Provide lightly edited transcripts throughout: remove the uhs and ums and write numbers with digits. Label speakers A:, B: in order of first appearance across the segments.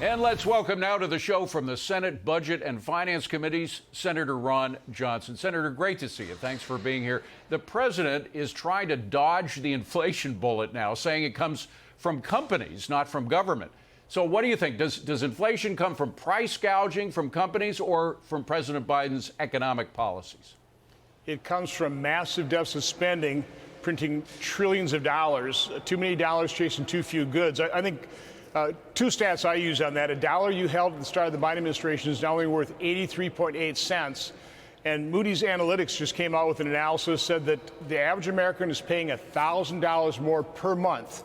A: And let's welcome now to the show from the Senate Budget and Finance Committees, Senator Ron Johnson. Senator, great to see you. Thanks for being here. The president is trying to dodge the inflation bullet now, saying it comes from companies, not from government. So what do you think? Does inflation come from price gouging from companies or from President Biden's economic policies?
B: It comes from massive deficit spending, printing trillions of dollars, too many dollars chasing too few goods. I think two stats I use on that. A dollar you held at the start of the Biden administration is now only worth 83.8 cents. And Moody's Analytics just came out with an analysis, said that the average American is paying $1,000 more per month.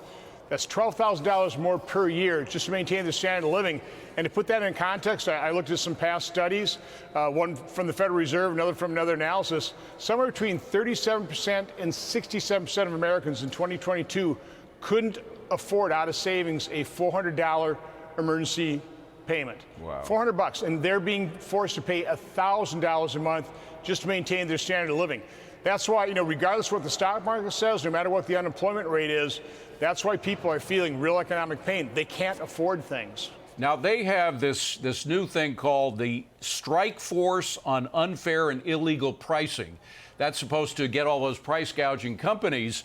B: That's $12,000 more per year just to maintain the standard of living. And to put that in context, I looked at some past studies, one from the Federal Reserve, another from another analysis. Somewhere between 37% and 67% of Americans in 2022 couldn't afford out of savings a $400 emergency payment.
A: Wow.
B: $400, and they're being forced to pay $1,000 a month just to maintain their standard of living. That's why, regardless of what the stock market says, no matter what the unemployment rate is, that's why people are feeling real economic pain. They can't afford things.
A: Now, they have this new thing called the Strike Force on Unfair and Illegal Pricing. That's supposed to get all those price gouging companies.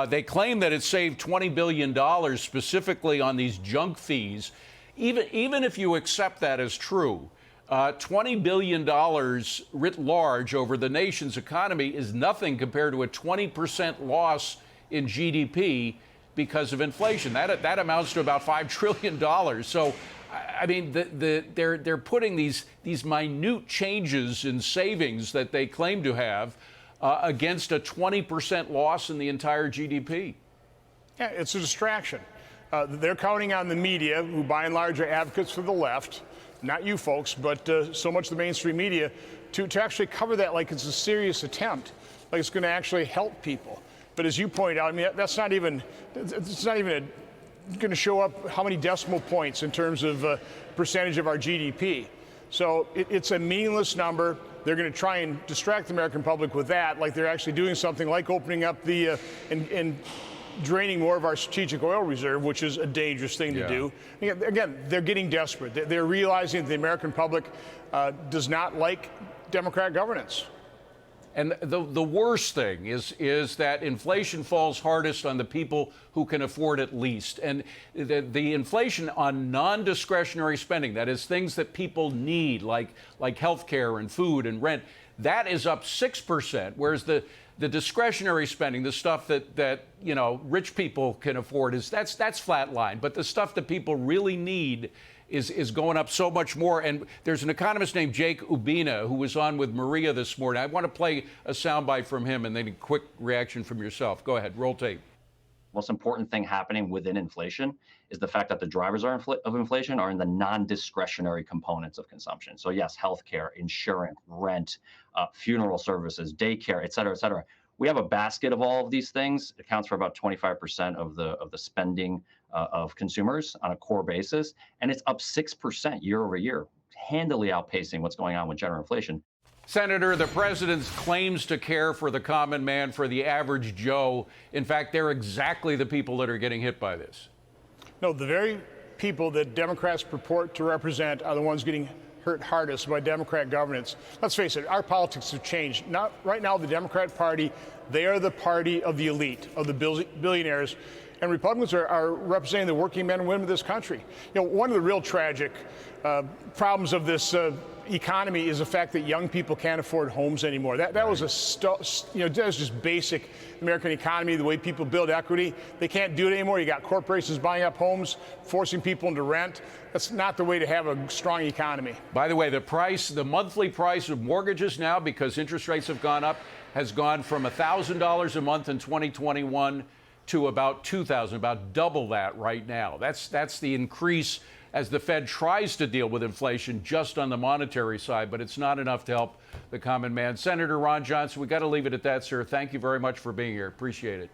A: They claim that it saved $20 billion specifically on these junk fees. Even if you accept that as true, $20 billion writ large over the nation's economy is nothing compared to a 20% loss in GDP because of inflation. That amounts to about $5 trillion. So, I mean, they're putting these minute changes in savings that they claim to have against a 20% loss in the entire GDP.
B: Yeah, it's a distraction. They're counting on the media, who by and large are advocates for the left, not you folks, but so much the mainstream media, to actually cover that like it's a serious attempt, like it's going to actually help people. But as you point out, I mean, it's not even going to show up how many decimal points in terms of percentage of our GDP. So it's a meaningless number. They're going to try and distract the American public with that, like they're actually doing something like opening up the and draining more of our strategic oil reserve, which is a dangerous thing to do. Again, they're getting desperate. They're realizing that the American public does not like Democrat governance.
A: And the worst thing is that inflation falls hardest on the people who can afford it least. And the inflation on non-discretionary spending, that is things that people need, like health care and food and rent, that is up 6%, whereas the discretionary spending, the stuff that rich people can afford, that's flatlined. But the stuff that people really need is going up so much more. And there's an economist named Jake Ubina who was on with Maria this morning. I want to play a soundbite from him and then a quick reaction from yourself. Go ahead, roll tape.
C: Most important thing happening within inflation is the fact that the drivers of inflation are in the non-discretionary components of consumption. So yes, healthcare, insurance, rent, funeral services, daycare, et cetera, et cetera. We have a basket of all of these things. It accounts for about 25% of the spending of consumers on a core basis, and it's up 6% year over year, handily outpacing what's going on with general inflation.
A: Senator, the president's claims to care for the common man, for the average Joe, in fact, they're exactly the people that are getting hit by this.
B: No, the very people that Democrats purport to represent are the ones getting hurt hardest by Democrat governance. Let's face it, our politics have changed. Right now, the Democrat Party, they are the party of the elite, of the billionaires, and Republicans are representing the working men and women of this country. One of the real tragic problems of this economy is the fact that young people can't afford homes anymore. That was that was just basic American economy, the way people build equity. They can't do it anymore. You got corporations buying up homes, forcing people into rent. That's not the way to have a strong economy.
A: By the way, the monthly price of mortgages now, because interest rates have gone up, has gone from $1,000 a month in 2021 to about $2,000, about double that right now. That's the increase as the Fed tries to deal with inflation just on the monetary side, but it's not enough to help the common man. Senator Ron Johnson, we got to leave it at that, sir. Thank you very much for being here. Appreciate it.